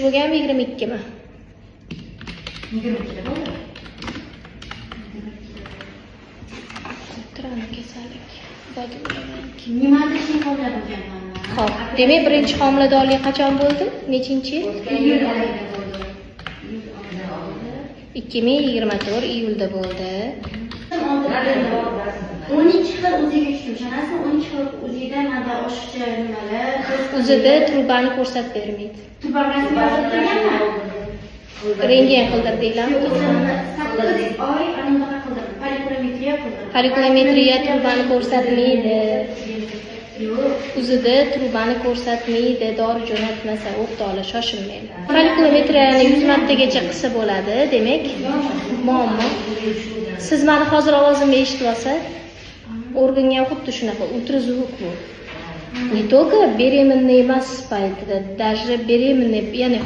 Bo'lgan 22 mi? 22 da bo'ldi. Trana kasallik. Nimada shifona bo'lgan? Xo'p, demak, birinchi homiladorlik qachon bo'ldi? Nechinchi yil? Iyul oyida bo'ldi. 2024 iyulda bo'ldi. 12 xil o'ziga tushdim, ishonasizmi? 12 xil o'zida mana oshiqcha nimalar. O'zida trubani ko'rsatib bermaydi. Tuberkulyoz yozilganmi? Rengen qildirdinglarmi? 8 oy anaqa qildirdim. Polikometriya qildirdim. Polikometriya trubani ko'rsatmaydi. Yo'q. O'zida trubani ko'rsatmaydi, dori jo'natmasa o'rtoqlar shoshilmaydi. Polikometriyani 100 martagacha qilsa bo'ladi, demak, muammo. Siz meni hozir ovozimni eshitib olsa, organga ham xuddi shunaqa ultrazvuk bu. Не только беременный emas paytida, даже беременный, ya'ni